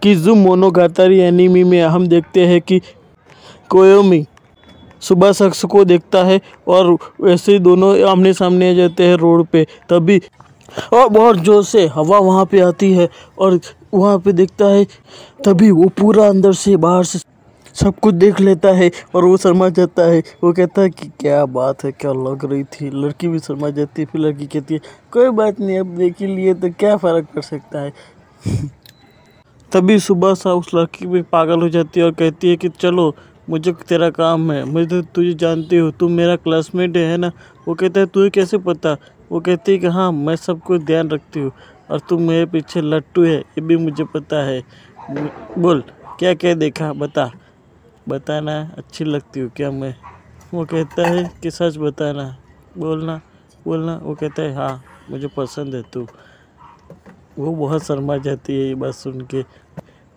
किज़ुमोनोगातारी anime में हम देखते हैं कि कोयोमी सुबह शख्स को देखता है और वैसे ही दोनों आमने सामने आ जाते हैं रोड पे। तभी और बहुत जोर से हवा वहाँ पे आती है और वहाँ पे देखता है। तभी वो पूरा अंदर से बाहर से सब कुछ देख लेता है और वो शर्मा जाता है। वो कहता है कि क्या बात है, क्या लग रही थी। लड़की भी शर्मा जाती है। फिर लड़की कहती है कोई बात नहीं, अब देख ही लिए तो क्या फ़र्क पड़ सकता है। तभी सुबह सा उस लड़की भी पागल हो जाती है और कहती है कि चलो, मुझे तेरा काम है, मुझे तो तुझे जानती हो, तुम मेरा क्लासमेट है ना। वो कहता है तुझे कैसे पता। वो कहती है कि हाँ, मैं सब कुछ ध्यान रखती हूँ और तुम मेरे पीछे लट्टू है, ये भी मुझे पता है। बोल क्या क्या देखा, बताना। अच्छी लगती हूँ क्या मैं। वो कहता है कि सच बताना, बोलना। वो कहता है हाँ, मुझे पसंद है तू। वो बहुत शर्मा जाती है ये बात सुन के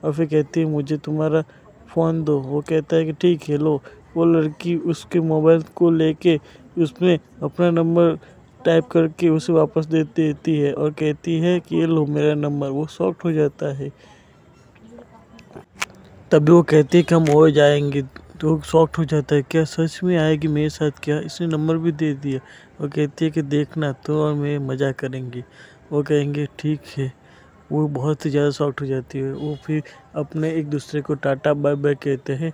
और फिर कहती है मुझे तुम्हारा फ़ोन दो। वो कहता है कि ठीक है लो। वो लड़की उसके मोबाइल को लेके उसमें अपना नंबर टाइप करके उसे वापस दे देती है और कहती है कि ये लो मेरा नंबर। वो शॉक्ड हो जाता है। तभी वो कहती है कि हम हो जाएंगे। तो वो शॉक्ड हो जाता है, क्या सच में आएगी मेरे साथ, क्या इसने नंबर भी दे दिया। वो कहती है कि देखना तो और मैं मज़ा करेंगे। वो कहेंगे ठीक है। वो बहुत ही ज़्यादा शॉक्ड हो जाती है। वो फिर अपने एक दूसरे को टाटा बाय बाय कहते हैं।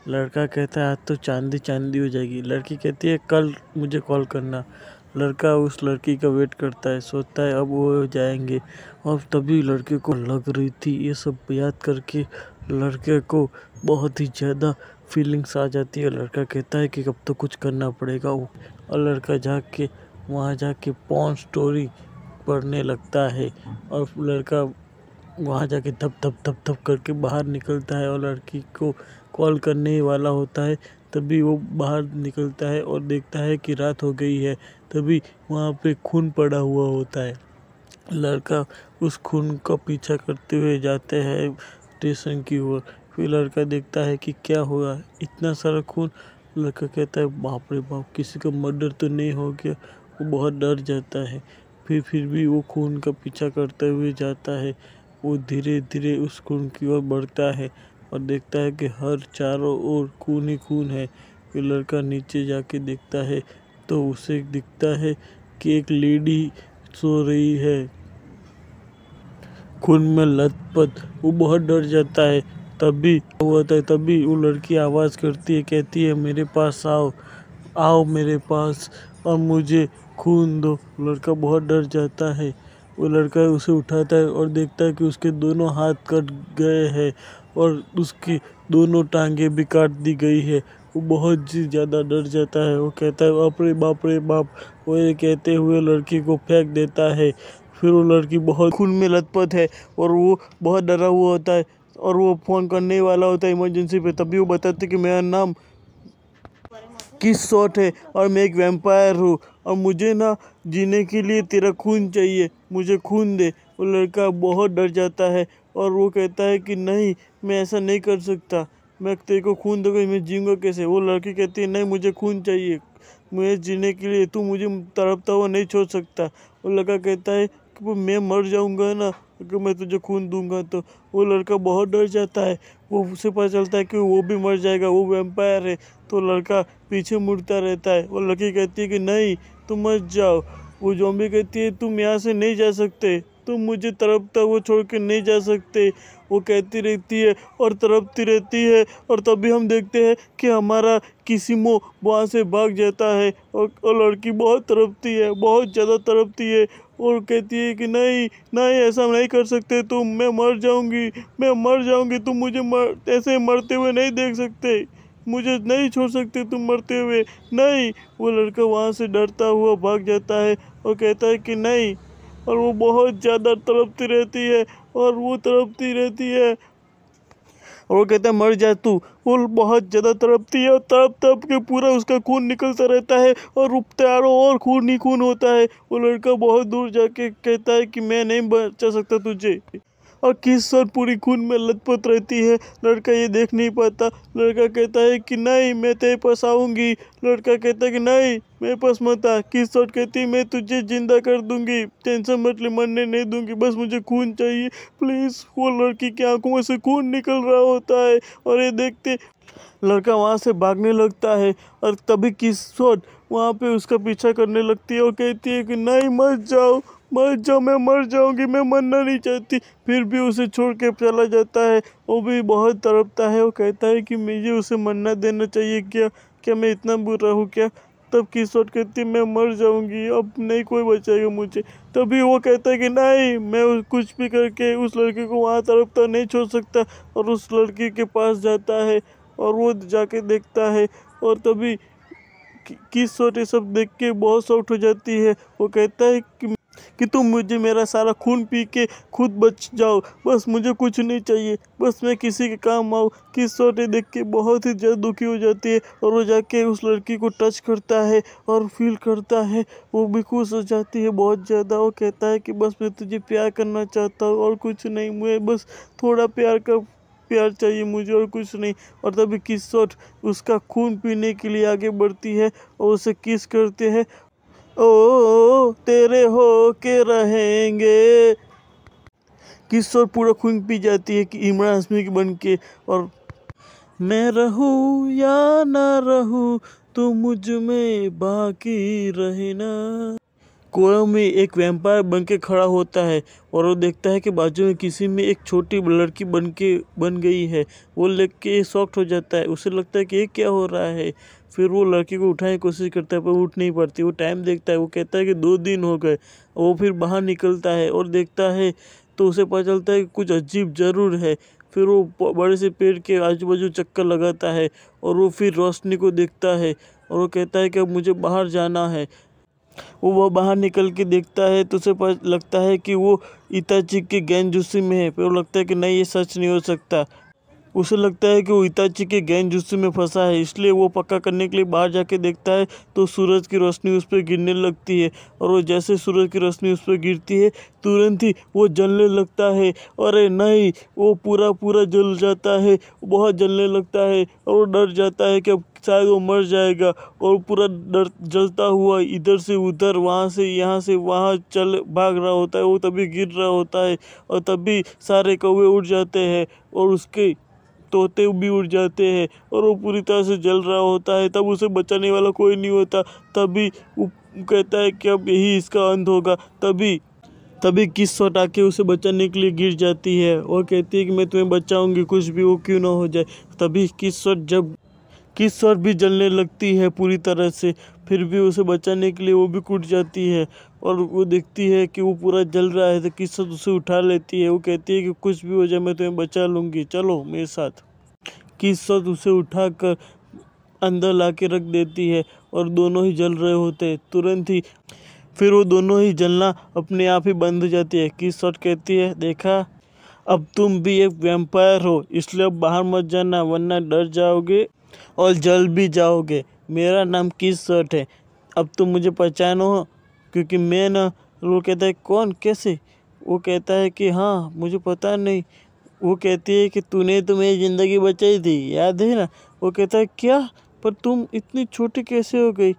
लड़का कहता है आज तो चांदी चांदी हो जाएगी। लड़की कहती है कल मुझे कॉल करना। लड़का उस लड़की का वेट करता है, सोचता है अब वो जाएंगे। और तभी लड़के को लग रही थी ये सब याद करके लड़के को बहुत ही ज़्यादा फीलिंग्स आ जाती है। लड़का कहता है कि अब तो कुछ करना पड़ेगा। और लड़का जाके वहाँ जाके पॉर्न स्टोरी पढ़ने लगता है और लड़का वहाँ जाके धप धप धप धप करके बाहर निकलता है और लड़की को कॉल करने वाला होता है। तभी वो बाहर निकलता है और देखता है कि रात हो गई है। तभी वहाँ पे खून पड़ा हुआ होता है। लड़का उस खून का पीछा करते हुए जाते हैं स्टेशन की ओर। फिर लड़का देखता है कि क्या हुआ, इतना सारा खून। लड़का कहता है बाप रे बाप, किसी का मर्डर तो नहीं हो गया। वो बहुत डर जाता है। फिर भी वो खून का पीछा करते हुए जाता है। वो धीरे धीरे उस खून की ओर बढ़ता है और देखता है कि हर चारों ओर खून ही खून है। फिर लड़का नीचे जाके देखता है तो उसे दिखता है कि एक लेडी सो रही है खून में लथपथ। वो बहुत डर जाता है। तभी वो लड़की आवाज़ करती है, कहती है मेरे पास आओ मेरे पास और मुझे खून दो। लड़का बहुत डर जाता है। वो लड़का उसे उठाता है और देखता है कि उसके दोनों हाथ कट गए हैं और उसकी दोनों टांगें भी काट दी गई है। वो बहुत ही ज़्यादा डर जाता है। वो कहता है बाप रे बाप। वो ये कहते हुए लड़की को फेंक देता है। फिर वो लड़की बहुत खून में लथपथ है और वो बहुत डरा हुआ होता है और वो फ़ोन करने वाला होता है इमरजेंसी पे। तभी वो बताते कि मेरा नाम किस शॉट है और मैं एक वैम्पायर हूँ और मुझे ना जीने के लिए तेरा खून चाहिए, मुझे खून दे। वो लड़का बहुत डर जाता है और वो कहता है कि नहीं, मैं ऐसा नहीं कर सकता, मैं तेरे को खून दूंगा, मैं जीऊँगा कैसे। वो लड़की कहती है नहीं, मुझे खून चाहिए, मुझे जीने के लिए तू मुझे तड़पता हुआ नहीं छोड़ सकता। वो लड़का कहता है कि वो मैं मर जाऊँगा ना अगर मैं तुझे खून दूंगा तो। वो लड़का बहुत डर जाता है। वो उसे पता चलता है कि वो भी मर जाएगा, वो वैम्पायर है। तो लड़का पीछे मुड़ता रहता है। वो लड़की कहती है कि नहीं, तुम मत जाओ। वो ज़ॉम्बी कहती है तुम यहाँ से नहीं जा सकते, तुम मुझे तड़पता हुआ छोड़ के नहीं जा सकते। वो कहती रहती है और तड़पती रहती है और तभी हम देखते हैं कि हमारा किसिमो वहाँ से भाग जाता है और लड़की बहुत तड़पती है, बहुत ज़्यादा तड़पती है और कहती है कि नहीं नहीं, ऐसा नहीं कर सकते तुम, मैं मर जाऊंगी, तुम मुझे ऐसे मरते हुए नहीं देख सकते, मुझे नहीं छोड़ सकते तुम मरते हुए, नहीं। वो लड़का वहाँ से डरता हुआ भाग जाता है और कहता है कि नहीं। और वो बहुत ज़्यादा तड़पती रहती है और वो तड़पती रहती है और वो कहता है मर जा तू। वो बहुत ज़्यादा तड़पती है और तड़प के पूरा उसका खून निकलता रहता है और चारों और खून ही खून होता है। वो लड़का बहुत दूर जाके कहता है कि मैं नहीं बचा सकता तुझे। और किस्सोट पूरी खून में लथपथ रहती है। लड़का ये देख नहीं पाता। लड़का कहता है कि नहीं मैं तेरे पास आऊँगी। लड़का कहता है कि नहीं मेरे पास मत आ। किस्सोट कहती है मैं तुझे जिंदा कर दूंगी, टेंशन मत ले, मरने नहीं दूंगी, बस मुझे खून चाहिए प्लीज़। वो लड़की की आंखों में से खून निकल रहा होता है और ये देखते लड़का वहाँ से भागने लगता है और तभी किस्सोट वहाँ पे उसका पीछा करने लगती है और कहती है कि नहीं मत जाओ मत जाओ, मैं मर जाऊंगी, मैं मरना नहीं चाहती। फिर भी उसे छोड़ के चला जाता है। वो भी बहुत तड़पता है। वो कहता है कि मुझे उसे मरना देना चाहिए क्या, क्या मैं इतना बुरा हूँ क्या। तब किस्सोट कहती है मैं मर जाऊंगी, अब नहीं कोई बचाएगा मुझे। तभी वो कहता है कि नहीं मैं कुछ भी करके उस लड़के को वहाँ तड़पता नहीं छोड़ सकता। और उस लड़की के पास जाता है और वो जाके देखता है और तभी किस्सोट ये सब देख के बहुत सॉफ्ट हो जाती है। वो कहता है कि तुम मुझे मेरा सारा खून पी के खुद बच जाओ, बस मुझे कुछ नहीं चाहिए, बस मैं किसी के काम आऊँ। किस्सोट देख के बहुत ही ज़्यादा दुखी हो जाती है और वो जाके उस लड़की को टच करता है और फील करता है। वो भी खुश हो जाती है बहुत ज़्यादा। वो कहता है कि बस मैं तुझे प्यार करना चाहता हूँ और कुछ नहीं, मुझे बस थोड़ा प्यार चाहिए मुझे और कुछ नहीं। और तभी किस्सोट उसका खून पीने के लिए आगे बढ़ती है और उसे किस करते हैं। ओ तेरे हो के रहेंगे। किस्सोट पूरा खून पी जाती है कि इमरान हाशमी की बन के। और मैं रहूं या ना रहूं तू मुझ में बाकी रहना। कुएं में एक वैम्पायर बन के खड़ा होता है और वो देखता है कि बाजू में किसी में एक छोटी लड़की बन गई है। वो देख के शॉक्ड हो जाता है। उसे लगता है कि ये क्या हो रहा है। फिर वो लड़की को उठाने की कोशिश करता है पर उठ नहीं पाती। वो टाइम देखता है। वो कहता है कि 2 दिन हो गए। वो फिर बाहर निकलता है और देखता है तो उसे पता चलता है कि कुछ अजीब ज़रूर है। फिर वो बड़े से पेड़ के आजू बाजू चक्कर लगाता है और वो फिर रोशनी को देखता है और वो कहता है कि अब मुझे बाहर जाना है। वो बाहर निकल के देखता है तो उसे पता लगता है कि वो इताची के गेंजुत्सु में है। पर वो लगता है कि नहीं ये सच नहीं हो सकता। उसे लगता है कि वो इताची के गेंजुत्सु में फंसा है, इसलिए वो पक्का करने के लिए बाहर जाके देखता है तो सूरज की रोशनी उस पर गिरने लगती है। और वो जैसे सूरज की रोशनी उस पर गिरती है तुरंत ही वो जलने लगता है। अरे नहीं, वो पूरा जल जाता है, बहुत जलने लगता है और वो डर जाता है कि अब शायद वो मर जाएगा। और पूरा डर जलता हुआ इधर से उधर, वहाँ से यहाँ से वहाँ चल भाग रहा होता है। वो तभी गिर रहा होता है और तभी सारे कौवे उड़ जाते हैं और उसके तोते भी उड़ जाते हैं और वो पूरी तरह से जल रहा होता है। तब उसे बचाने वाला कोई नहीं होता। तभी वो कहता है कि अब यही इसका अंत होगा। तभी किस्सोट आके उसे बचाने के लिए गिर जाती है और कहती है कि मैं तुम्हें बचाऊंगी, कुछ भी वो क्यों ना हो जाए। तभी किस्सोट भी जलने लगती है पूरी तरह से। फिर भी उसे बचाने के लिए वो भी कूद जाती है और वो देखती है कि वो पूरा जल रहा है तो किस्सोट उसे उठा लेती है। वो कहती है कि कुछ भी हो जाए मैं तुम्हें बचा लूँगी, चलो मेरे साथ। किस्सोट उसे उठाकर अंदर लाके रख देती है और दोनों ही जल रहे होते हैं। तुरंत ही फिर वो दोनों ही जलना अपने आप ही बंद हो जाती है। किस्सोट कहती है देखा, अब तुम भी एक वैम्पायर हो, इसलिए अब बाहर मत जाना वरना डर जाओगे और जल भी जाओगे। मेरा नाम किस्सोट है, अब तुम मुझे पहचानो क्योंकि मैं ना। वो कहता है कौन, कैसे। वो कहता है कि हाँ मुझे पता नहीं। वो कहती है कि तूने तो मेरी ज़िंदगी बचाई थी, याद है ना। वो कहता है क्या, पर तुम इतनी छोटी कैसे हो गई।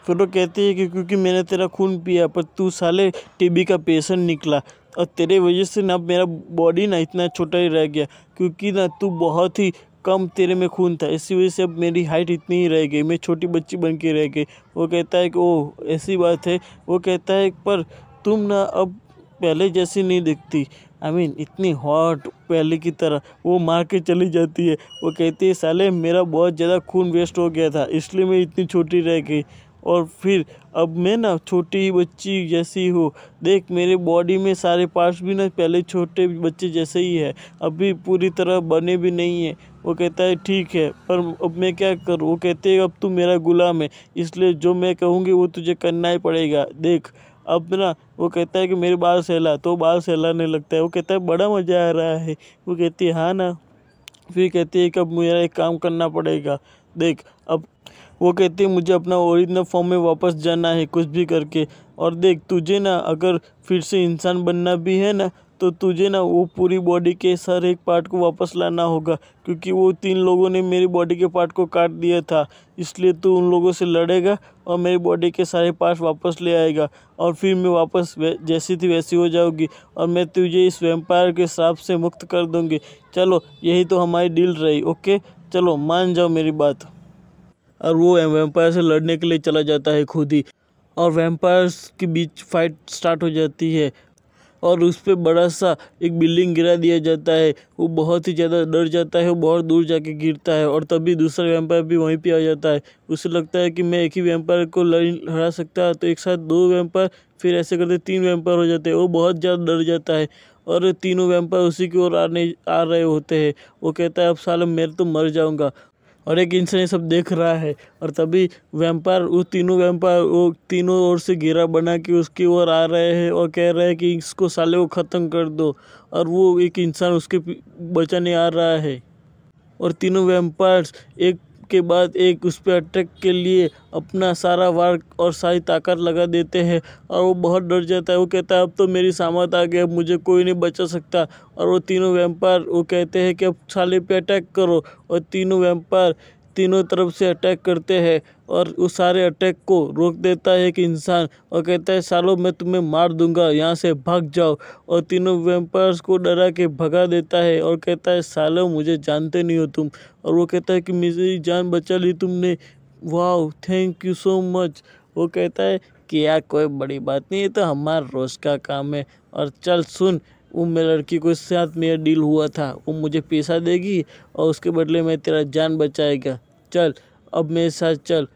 फिर वो कहती है कि क्योंकि मैंने तेरा खून पिया, पर तू साले टीबी का पेशेंट निकला और तेरे वजह से ना मेरा बॉडी ना इतना छोटा ही रह गया, क्योंकि ना तू बहुत ही कम तेरे में खून था, इसी वजह से अब मेरी हाइट इतनी ही रह गई, मैं छोटी बच्ची बन के रह गई। वो कहता है कि ओह ऐसी बात है। वो कहता है पर तुम ना अब पहले जैसी नहीं दिखती, इतनी हॉट पहले की तरह। वो मार के चली जाती है। वो कहती है साले मेरा बहुत ज़्यादा खून वेस्ट हो गया था, इसलिए मैं इतनी छोटी रह गई और फिर अब मैं ना छोटी ही बच्ची जैसी हूँ। देख मेरे बॉडी में सारे पार्ट्स भी ना पहले छोटे बच्चे जैसे ही है, अभी पूरी तरह बने भी नहीं है। वो कहता है ठीक है, पर अब मैं क्या करूँ। वो कहते हैं अब तू मेरा गुलाम है, इसलिए जो मैं कहूँगी वो तुझे करना ही पड़ेगा। देख अब ना। वो कहता है कि मेरे बाल सहला, तो बाल सहलाने लगता है। वो कहता है बड़ा मज़ा आ रहा है। वो कहती है हाँ ना। फिर कहती है कि अब मेरा एक काम करना पड़ेगा, देख अब। वो कहती है मुझे अपना ओरिजिनल फॉर्म में वापस जाना है कुछ भी करके। और देख तुझे ना अगर फिर से इंसान बनना भी है ना तो तुझे ना वो पूरी बॉडी के हर एक पार्ट को वापस लाना होगा, क्योंकि वो 3 लोगों ने मेरी बॉडी के पार्ट को काट दिया था। इसलिए तू उन लोगों से लड़ेगा और मेरी बॉडी के सारे पार्ट्स वापस ले आएगा, और फिर मैं वापस जैसी थी वैसी हो जाऊंगी, और मैं तुझे इस वैम्पायर के श्राप से मुक्त कर दूंगी। चलो, यही तो हमारी डील रही। ओके, चलो मान जाओ मेरी बात। और वो वैम्पायर से लड़ने के लिए चला जाता है खुद ही, और वैम्पायर्स के बीच फाइट स्टार्ट हो जाती है, और उस पर बड़ा सा एक बिल्डिंग गिरा दिया जाता है। वो बहुत ही ज़्यादा डर जाता है, वो बहुत दूर जाके गिरता है, और तभी दूसरा वैम्पायर भी वहीं पे आ जाता है। उसे लगता है कि मैं एक ही वैम्पायर को हरा सकता है, तो एक साथ 2 वैम्पायर, फिर ऐसे करते 3 वैम्पायर हो जाते हैं। वो बहुत ज़्यादा डर जाता है, और तीनों वैम्पायर उसी की ओर आ रहे होते हैं। वो कहता है अब साला मैं तो मर जाऊँगा, और एक इंसान ये सब देख रहा है। और तभी वैम्पायर वो तीनों ओर से घेरा बना के उसकी ओर आ रहे हैं, और कह रहे हैं कि इसको साले को ख़त्म कर दो। और वो एक इंसान उसके बचाने आ रहा है, और तीनों वैम्पायर्स एक के बाद एक उस पर अटैक के लिए अपना सारा वार और सारी ताकत लगा देते हैं। और वो बहुत डर जाता है। वो कहता है अब तो मेरी सामत आ गई, अब मुझे कोई नहीं बचा सकता। और वो तीनों वैम्पायर वो कहते हैं कि अब साले पे अटैक करो, और तीनों वैम्पायर तीनों तरफ से अटैक करते हैं, और उस सारे अटैक को रोक देता है एक इंसान, और कहता है सालों मैं तुम्हें मार दूंगा, यहाँ से भाग जाओ। और तीनों वैम्पायर्स को डरा के भगा देता है, और कहता है सालों मुझे जानते नहीं हो तुम। और वो कहता है कि मेरी जान बचा ली तुमने, वाह थैंक यू सो मच। वो कहता है कि यार कोई बड़ी बात नहीं, ये तो हमारा रोज़ का काम है। और चल सुन, वो मेरी लड़की के साथ मेरा डील हुआ था, वो मुझे पैसा देगी और उसके बदले में तेरा जान बचाएगा। चल अब मेरे साथ चल,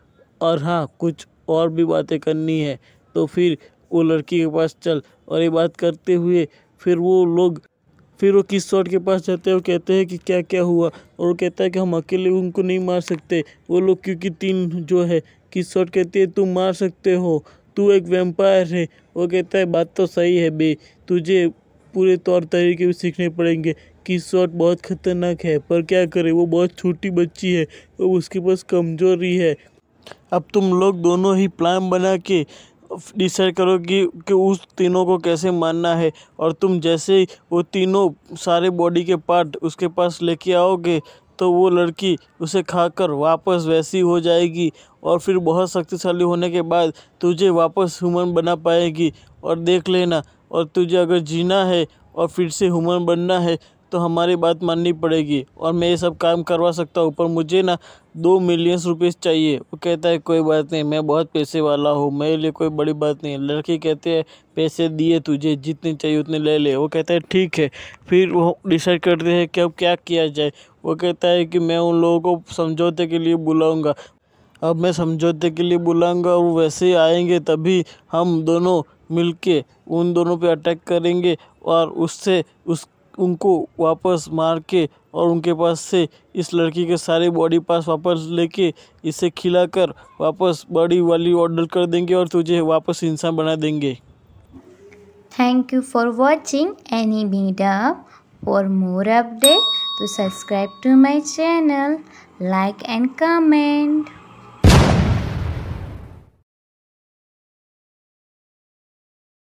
और हाँ कुछ और भी बातें करनी है तो फिर वो लड़की के पास चल। और ये बात करते हुए फिर वो किसोट के पास जाते हैं। वो कहते हैं कि क्या क्या हुआ, और वो कहता है कि हम अकेले उनको नहीं मार सकते वो लोग, क्योंकि 3 जो है। किसोट कहती है तुम मार सकते हो, तू एक वैम्पायर है। वो कहता है बात तो सही है बे, तुझे पूरे तौर तरीके भी सीखने पड़ेंगे। किसोट बहुत खतरनाक है, पर क्या करे, वो बहुत छोटी बच्ची है, वो उसके पास कमजोरी है। अब तुम लोग दोनों ही प्लान बना के डिसाइड करो कि उस तीनों को कैसे मारना है। और तुम जैसे ही वो तीनों सारे बॉडी के पार्ट उसके पास लेके आओगे, तो वो लड़की उसे खाकर वापस वैसी हो जाएगी, और फिर बहुत शक्तिशाली होने के बाद तुझे वापस ह्यूमन बना पाएगी। और देख लेना, और तुझे अगर जीना है और फिर से ह्यूमन बनना है तो हमारी बात माननी पड़ेगी, और मैं ये सब काम करवा सकता हूँ, पर मुझे ना 2 मिलियन रुपीज़ चाहिए। वो कहता है कोई बात नहीं, मैं बहुत पैसे वाला हूँ, मेरे लिए कोई बड़ी बात नहीं। लड़के कहते हैं पैसे दिए तुझे, जितने चाहिए उतने ले ले। वो कहता है ठीक है। फिर वो डिसाइड करते हैं कि अब क्या किया जाए। वो कहता है कि मैं उन लोगों को समझौते के लिए बुलाऊँगा। अब मैं समझौते के लिए बुलाऊंगा, और वो वैसे ही आएंगे, तभी हम दोनों मिलके उन दोनों पे अटैक करेंगे, और उनको वापस मार के, और उनके पास से इस लड़की के सारे बॉडी पार्ट्स वापस लेके इसे खिलाकर वापस बॉडी वाली ऑर्डर कर देंगे, और तुझे वापस इंसान बना देंगे। Thank you for watching Any Meetup. For more updates, to subscribe to my channel, like and comment.